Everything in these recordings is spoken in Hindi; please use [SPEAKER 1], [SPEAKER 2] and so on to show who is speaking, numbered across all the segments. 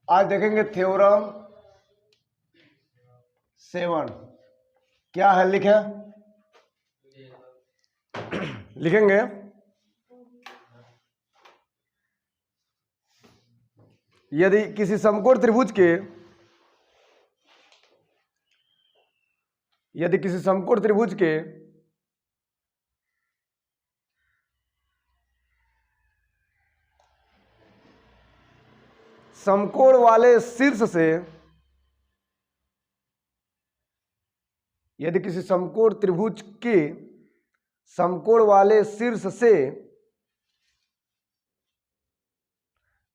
[SPEAKER 1] आज देखेंगे थ्योरम 7। क्या है लिखे लिखेंगे यदि किसी समकोण त्रिभुज के समकोण वाले शीर्ष से यदि किसी समकोण त्रिभुज के समकोण वाले शीर्ष से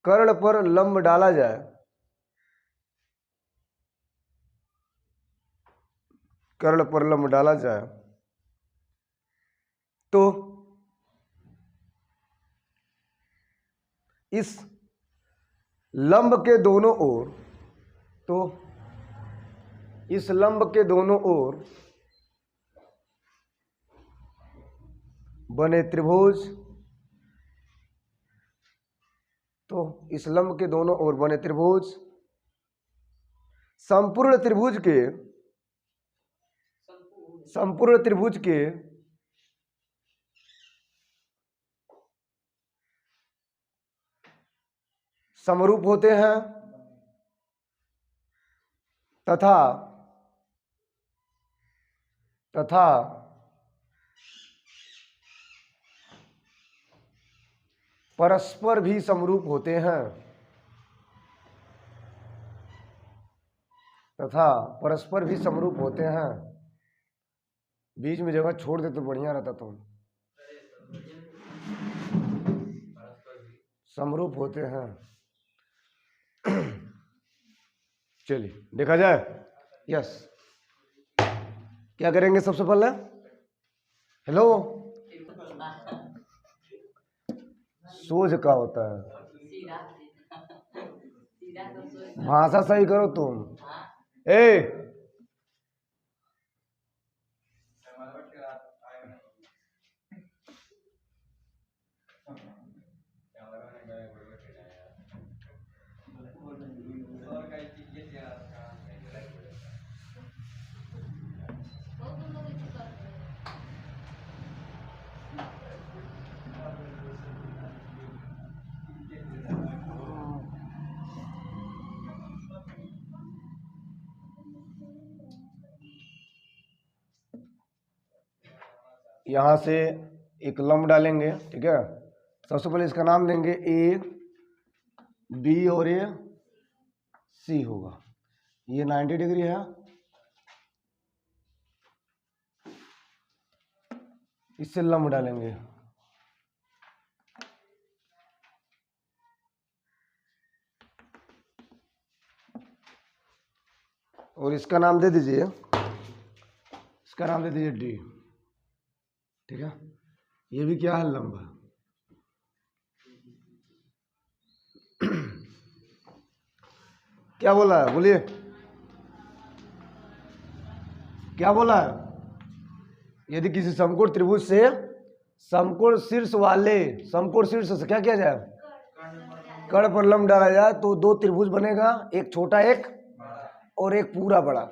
[SPEAKER 1] कर्ण पर लंब डाला जाए तो इस लंब के दोनों ओर बने त्रिभुज संपूर्ण त्रिभुज के समरूप होते हैं तथा परस्पर भी समरूप होते हैं बीच में जगह छोड़ दे तो बढ़िया रहता। तुम समरूप होते हैं। चलिए देखा जाए। यस, क्या करेंगे सबसे पहले? हेलो, सोच का होता है, भाषा सही करो तुम। यहां से एक लंब डालेंगे, ठीक है। सबसे पहले इसका नाम देंगे ए बी और ये सी होगा। ये 90 डिग्री है, इससे लंब डालेंगे। और इसका नाम दे दीजिए डी, ठीक है। ये भी क्या है? लंब है। क्या बोला है? बोलिए, क्या बोला है? यदि किसी समकोण त्रिभुज से समकोण शीर्ष से क्या किया जाए? कर्ण पर लंब डाला जाए तो दो त्रिभुज बनेगा, एक छोटा एक और एक पूरा बड़ा।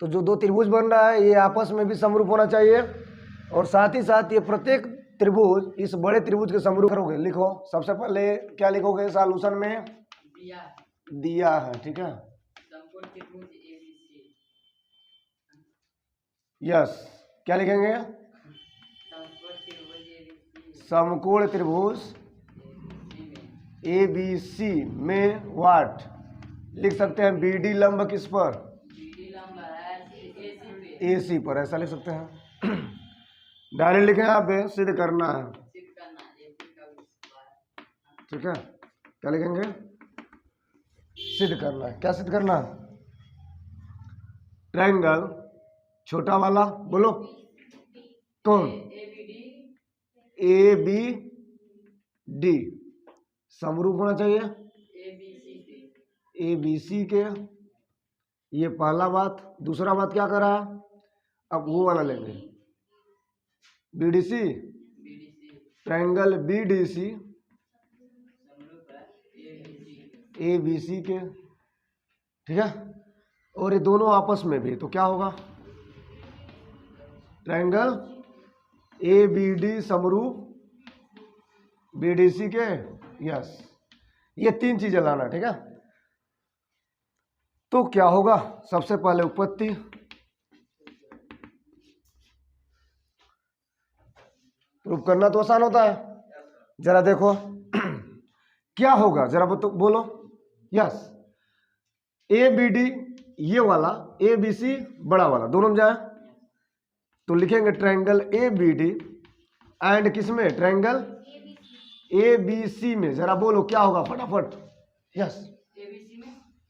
[SPEAKER 1] तो जो दो त्रिभुज बन रहा है ये आपस में भी समरूप होना चाहिए और साथ ही साथ ये प्रत्येक त्रिभुज इस बड़े त्रिभुज के समरूप करोगे। लिखो, सबसे पहले क्या लिखोगे? सॉल्यूशन में दिया है, ठीक है। यस, क्या लिखेंगे? समकोण त्रिभुज ABC में व्हाट लिख सकते हैं? BD लंब किस पर? AC पर, ऐसा लिख सकते हैं। डायरेक्ट लिखे यहाँ पे, सिद्ध करना है, ठीक है। क्या लिखेंगे? सिद्ध करना है। क्या सिद्ध करना है? ट्रायंगल छोटा वाला, बोलो कौन? ABD समरूप होना चाहिए ABC के। ये पहला बात। दूसरा बात क्या करा? अब वो वाला लेंगे, BDC, triangle BDC A B C के, ठीक है, और ये दोनों आपस में भी, तो क्या होगा, ट्रायंगल ए बी डी समरूप बी डी सी के, यस, ये तीन चीजें लाना, ठीक है। तो क्या होगा, सबसे पहले उत्पत्ति, प्रूफ करना तो आसान होता है, जरा देखो क्या होगा, जरा बोलो, यस, ए बी डी ये वाला, ए बी सी बड़ा वाला, दोनों में जाए तो लिखेंगे triangle A B D and किसमें, ट्रायंगल ए बी सी में, जरा बोलो क्या होगा फटाफट, यस,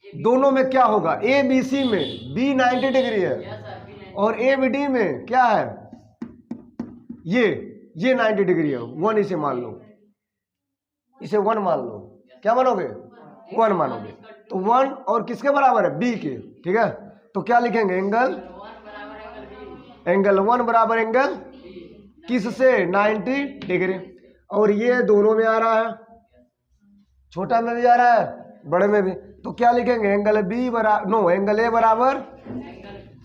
[SPEAKER 1] दोनों में क्या होगा, ए बी सी में बी 90 डिग्री है और ए बी डी में क्या है, ये 90 डिग्री है, 1 इसे मान लो, इसे 1 मान लो, क्या मानोगे, 1 मानोगे, तो 1 और किसके बराबर है, बी के, ठीक है। तो क्या लिखेंगे, एंगल 1 बराबर एंगल किससे, 90 डिग्री, और ये दोनों में आ रहा है, छोटा में भी आ रहा है, बड़े में भी, तो क्या लिखेंगे, एंगल बी बराबर, नो, एंगल ए बराबर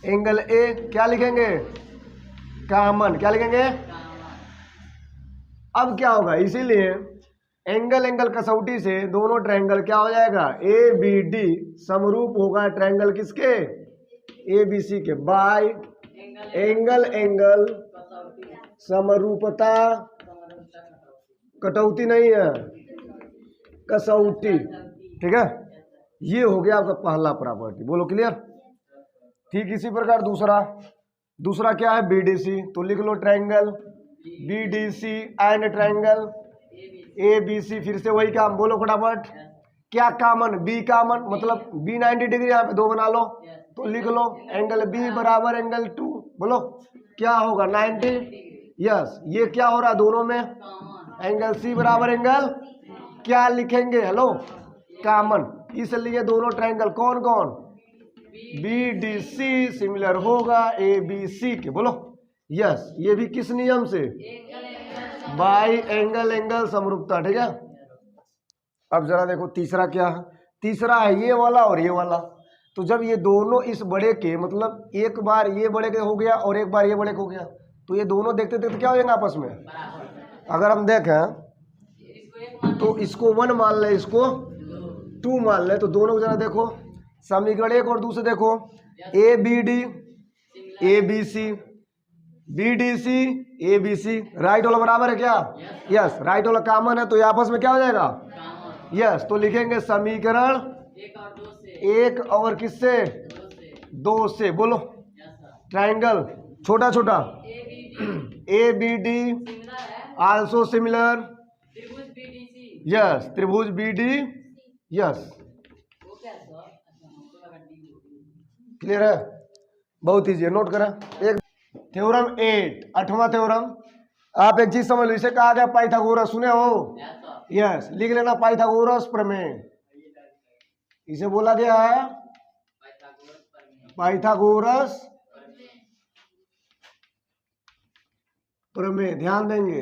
[SPEAKER 1] एंगल ए, क्या लिखेंगे, कॉमन, क्या लिखेंगे। अब क्या होगा, इसीलिए एंगल कसौटी से दोनों ट्रायंगल क्या हो जाएगा, ए बी डी समरूप होगा ट्रायंगल किसके, ए बी सी के, बाय एंगल समरूपता, कटौती नहीं है, कसौटी, ठीक है। ये हो गया आपका पहला प्रॉपर्टी, बोलो क्लियर। ठीक इसी प्रकार दूसरा क्या है, बीडीसी, तो लिख लो triangle B D C and triangle A B C, फिर से वही काम, बोलो फटाफट, क्या कॉमन, बी कॉमन, मतलब बी 90 डिग्री, यहाँ पे 2 बना लो, तो लिख लो एंगल बी बराबर एंगल 2, बोलो क्या होगा, 90, यस, ये क्या हो रहा है दोनों में, एंगल सी बराबर एंगल, क्या लिखेंगे, हेलो, कॉमन, इसलिए दोनों ट्रायंगल कौन कौन, बी डी सी सिमिलर होगा ए बी सी के, बोलो यस, ये भी किस नियम से, बाई एंगल समरूपता, ठीक है। अब जरा देखो तीसरा क्या है, तीसरा है ये वाला और ये वाला, तो जब ये दोनों इस बड़े के, मतलब एक बार ये बड़े के हो गया और एक बार ये बड़े के हो गया, तो ये दोनों देखते देखते क्या हो जाएंगे आपस में, अगर हम देखें तो इसको 1 मान ले, इसको 2 मान ले, तो दोनों को जरा देखो, समीकरण एक और दूसरे देखो, A B D A B C, B D C A B C, right वाला बराबर है क्या, यस, राइट वाला कॉमन है, तो ये आपस में क्या हो जाएगा, यस, तो लिखेंगे समीकरण 1 और किससे, 2 से, बोलो ट्रायंगल छोटा छोटा A B D also similar, yes, त्रिभुज बी डी, यस, क्लियर है, बहुत ईजी है, नोट करें। एक थ्योरम 8, 8वां थ्योरम, आप एक चीज समझ लो, इसे कहा गया पाइथागोरस, सुने हो, यस, लिख लेना पाइथागोरस प्रमेय, इसे बोला गया है पाइथागोरस प्रमेय, ध्यान देंगे,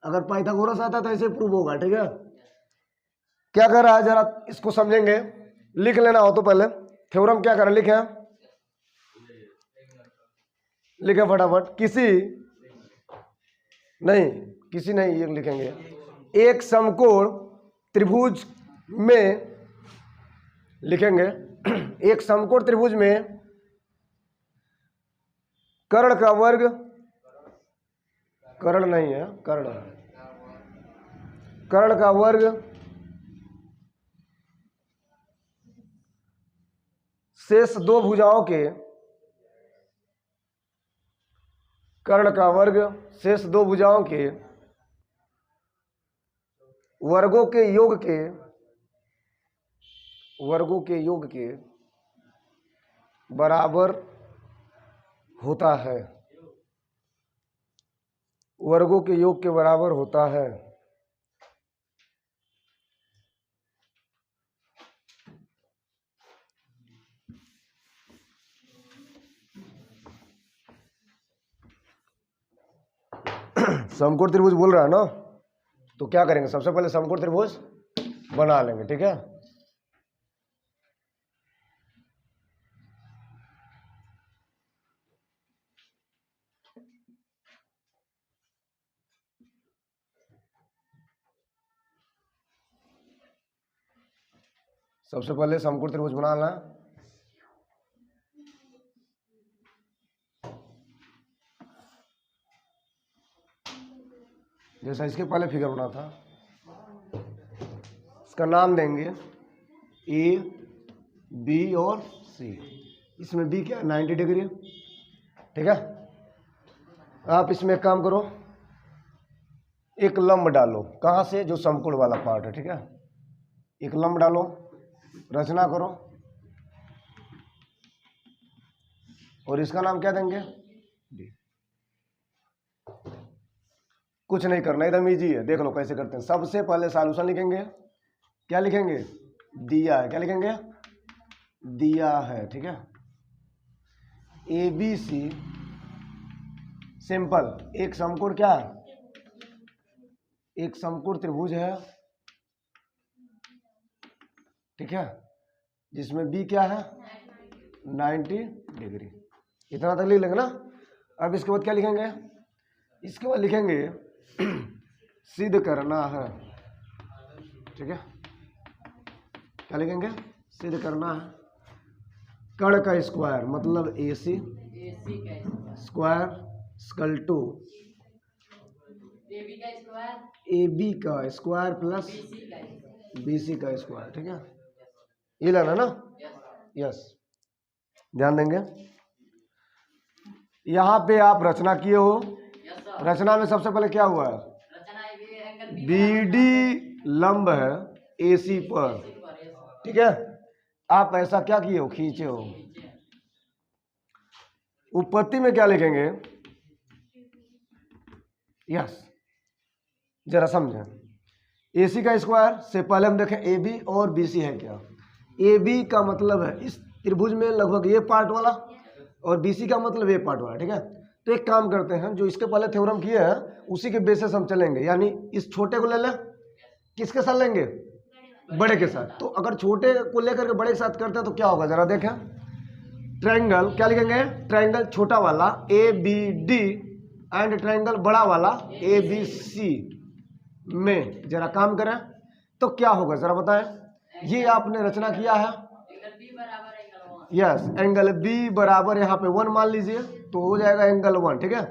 [SPEAKER 1] अगर पाइथागोरस आता तो ऐसे प्रूव होगा, ठीक है। क्या कर रहा है जरा इसको समझेंगे, लिख लेना हो तो पहले थ्योरम क्या कर रहा है, लिखे फटाफट, किसी नहीं ये लिखेंगे, एक समकोण त्रिभुज में, लिखेंगे एक समकोण त्रिभुज में कर्ण का वर्ग, कर्ण नहीं है, कर्ण का वर्ग शेष 2 भुजाओं के, कर्ण का वर्ग शेष 2 भुजाओं के वर्गों के योग के बराबर होता है, वर्गों के योग के बराबर होता है। समकोण त्रिभुज बोल रहा है ना, तो क्या करेंगे, सबसे पहले समकोण त्रिभुज बना लेंगे, ठीक है। सबसे पहले समकोण त्रिभुज बनाना है। जैसा इसके पहले फिगर बना था, इसका नाम देंगे ए, बी और सी। इसमें बी क्या है 90 डिग्री, ठीक है। आप इसमें एक काम करो, एक लंब डालो, कहाँ से, जो समकोण वाला पार्ट है, ठीक है। एक लंब डालो, रचना करो, और इसका नाम क्या देंगे, डी। कुछ नहीं करना, एकदम इजी है, देख लो कैसे करते हैं। सबसे पहले सॉल्यूशन लिखेंगे, क्या लिखेंगे, दिया है, क्या लिखेंगे, दिया है, ठीक है। ए बी सी सिंपल, एक समकोण क्या है, एक समकोण त्रिभुज है, ठीक है, जिसमें बी क्या है 90 डिग्री। इतना तक लिख लेंगे ना। अब इसके बाद क्या लिखेंगे, इसके बाद लिखेंगे सिद्ध करना है, ठीक है। क्या लिखेंगे, सिद्ध करना है। कर्ण का स्क्वायर मतलब A C square equal to A B का स्क्वायर प्लस बी सी का स्क्वायर, ठीक है। ये लेना ना, यस। ध्यान देंगे, यहाँ पे आप रचना किए हो। रचना में सबसे पहले क्या हुआ है, बी डी लंब है ए सी पर, ठीक है। आप ऐसा क्या किए हो, खींचे हो। उत्पत्ति में क्या लिखेंगे, यस, जरा समझें। ए सी का स्क्वायर से पहले हम देखें ए बी और बी सी है क्या। ए बी का मतलब है इस त्रिभुज में लगभग ये पार्ट वाला, और बी सी का मतलब ये पार्ट वाला, ठीक है। तो एक काम करते हैं, जो इसके पहले थ्योरम किए हैं उसी के बेसिस हम चलेंगे, यानी इस छोटे को ले लें, किसके साथ लेंगे, बड़े के साथ। तो अगर छोटे को लेकर के बड़े के साथ करते हैं तो क्या होगा, जरा देखें। ट्रायंगल क्या लिखेंगे, ट्रायंगल छोटा वाला A B D and triangle बड़ा वाला ए बी सी में जरा काम करें तो क्या होगा, जरा बताएं। ये आपने रचना किया है, यस। एंगल बी बराबर यहाँ पे 1 मान लीजिए, तो हो जाएगा एंगल 1, ठीक है।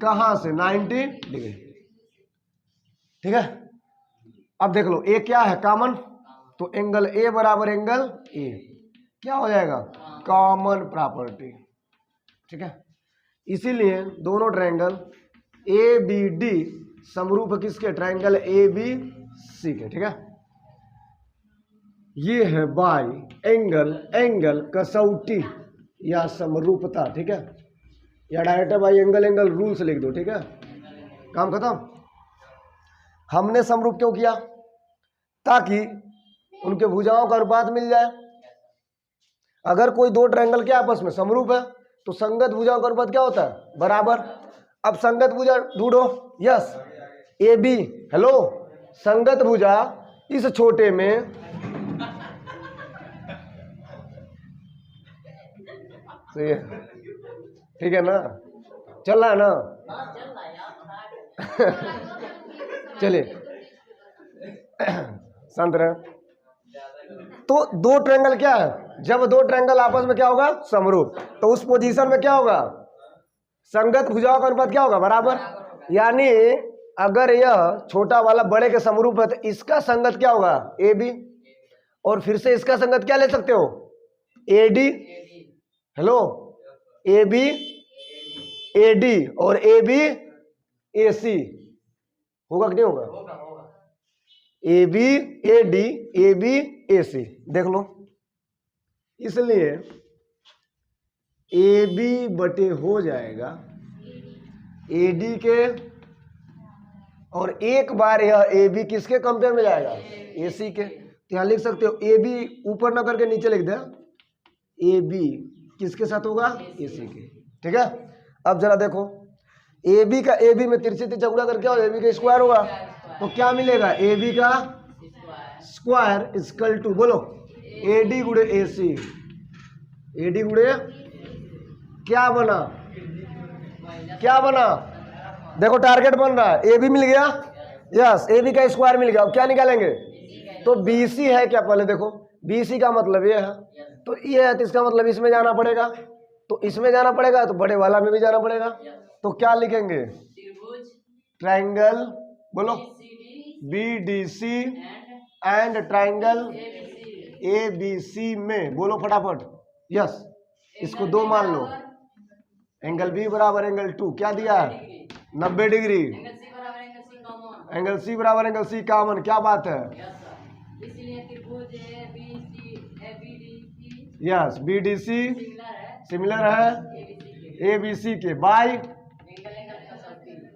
[SPEAKER 1] कहाँ से, 90 डिग्री, ठीक है। अब देख लो ए क्या है, कॉमन, तो एंगल ए बराबर एंगल ए क्या हो जाएगा, कॉमन प्रॉपर्टी, ठीक है। इसीलिए दोनों ट्रायंगल ए बी डी समरूप किसके, ट्रायंगल ए बी सी के, ठीक है। ये है बाय एंगल, एंगल कसौटी या समरूपता, ठीक है। या direct bye angle, angle rules लिख दो, ठीक है, काम खत्म। हमने समरूप क्यों किया, ताकि उनके भुजाओं का अनुपात मिल जाए। अगर कोई दो ट्रायंगल के आपस में समरूप है तो संगत भुजाओं का अनुपात क्या होता है, बराबर। अब संगत भुजा ढूंढो, यस। ए बी, हेलो, संगत भुजा इस छोटे में, सही है, ठीक है ना, चल रहा है ना। चलिए शांत रहे। तो दो ट्रायंगल क्या है, जब दो ट्रायंगल आपस में क्या होगा, समरूप, तो उस पोजीशन में क्या होगा, संगत भुजाओं का अनुपात क्या होगा, बराबर। यानी अगर यह छोटा वाला बड़े के समरूप है तो इसका संगत क्या होगा, ए बी, और फिर से इसका संगत क्या ले सकते हो, A D, hello, A B A D और ए बी ए सी, होगा कि नहीं होगा, A B A D A B A C, देख लो। इसलिए ए बी बटे हो जाएगा ए डी के, और एक बार यह ए बी किसके कंपेयर में जाएगा, ए सी के। तो यहाँ लिख सकते हो ए बी ऊपर ना करके नीचे लिख दे, ए बी किसके साथ होगा, ए सी के, ठीक है। अब जरा देखो, ए बी का ए बी में तिरछी तिरछा गुणा करके ए बी का स्क्वायर होगा, तो क्या मिलेगा, ए बी का स्क्वायर इक्वल टू, बोलो, ए डी गुणे ए सी, ए डी गुणे क्या बना, क्या बना, देखो टारगेट बन रहा है, ए बी मिल गया, यस, ए बी का स्क्वायर मिल गया। अब क्या निकालेंगे, तो बी सी है क्या, पहले देखो, BC का मतलब ये है, तो ये है, तो इसका मतलब इसमें जाना पड़ेगा, तो इसमें जाना पड़ेगा तो बड़े वाला में भी जाना पड़ेगा। तो क्या लिखेंगे? ट्राइंगल, बोलो, BDC एंड ट्राइंगल ABC में, बोलो फटाफट। यस, इसको 2 मान लो। एंगल B बराबर एंगल 2, क्या दिया है? 90 डिग्री। एंगल C बराबर एंगल C कॉमन, क्या बात है? यस, BDC सिमिलर है ABC के बाय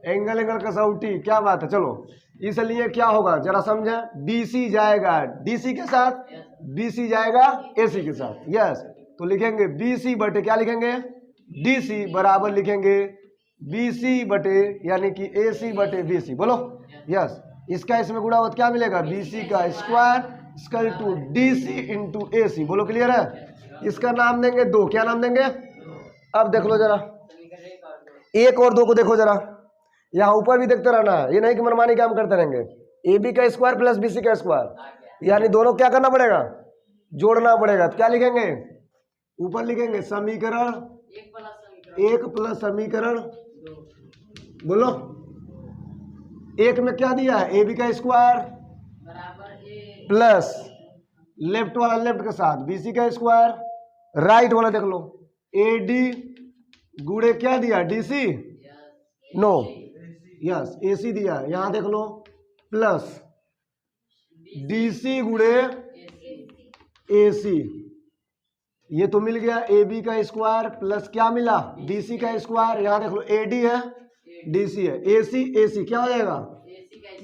[SPEAKER 1] एंगल एंगल कसौटी, क्या बात है। चलो, इसलिए क्या होगा जरा समझे, BC जाएगा DC के साथ, BC जाएगा AC के साथ। यस, तो लिखेंगे BC बटे क्या लिखेंगे? DC बराबर लिखेंगे BC बटे यानी कि AC बटे BC, बोलो। यस, इसका इसमें गुणा होता क्या मिलेगा? BC का square equal to DC into AC, बोलो क्लियर है। इसका नाम देंगे 2, क्या नाम देंगे? अब देख लो जरा, 1 और 2 को देखो जरा, यहाँ ऊपर भी देखते रहना है, ये नहीं कि मनमानी काम करते रहेंगे। AB का स्क्वायर प्लस BC का स्क्वायर, यानी दोनों क्या करना पड़ेगा? जोड़ना पड़ेगा। तो क्या लिखेंगे? ऊपर लिखेंगे समीकरण 1 प्लस समीकरण, बोलो। 1 में क्या दिया है? AB का स्क्वायर प्लस लेफ्ट वाला लेफ्ट के साथ BC का स्क्वायर, राइट वाला देख लो AD गुणे क्या दिया? DC, नो, यस AC दिया, यहां देख लो प्लस DC गुणे AC, ये तो मिल गया AB का स्क्वायर प्लस क्या मिला? BC का स्क्वायर, यहां देख लो AD है DC है, AC क्या हो जाएगा?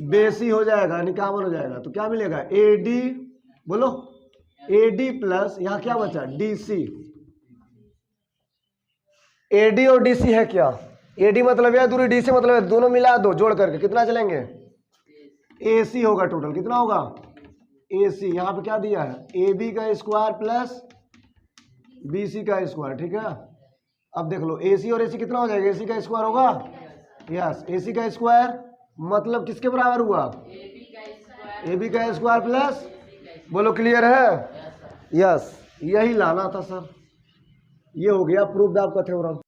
[SPEAKER 1] बेसी हो जाएगा, यानी कॉमन हो जाएगा। तो क्या मिलेगा? AD, बोलो, AD प्लस यहाँ क्या बचा? DC। AD और DC है क्या? AD मतलब यह दूरी, DC मतलब है, दोनों मिला दो जोड़ करके कितना चलेंगे? AC होगा टोटल, कितना होगा? AC। यहाँ पे क्या दिया है? AB का स्क्वायर प्लस BC का स्क्वायर, ठीक है। अब देख लो AC और AC कितना हो जाएगा? AC का स्क्वायर होगा, यस, AC का स्क्वायर मतलब किसके बराबर हुआ? AB का स्क्वायर प्लस, बोलो क्लियर है। यस, यही लाना था सर, ये हो गया प्रूफ आपका थ्योरम।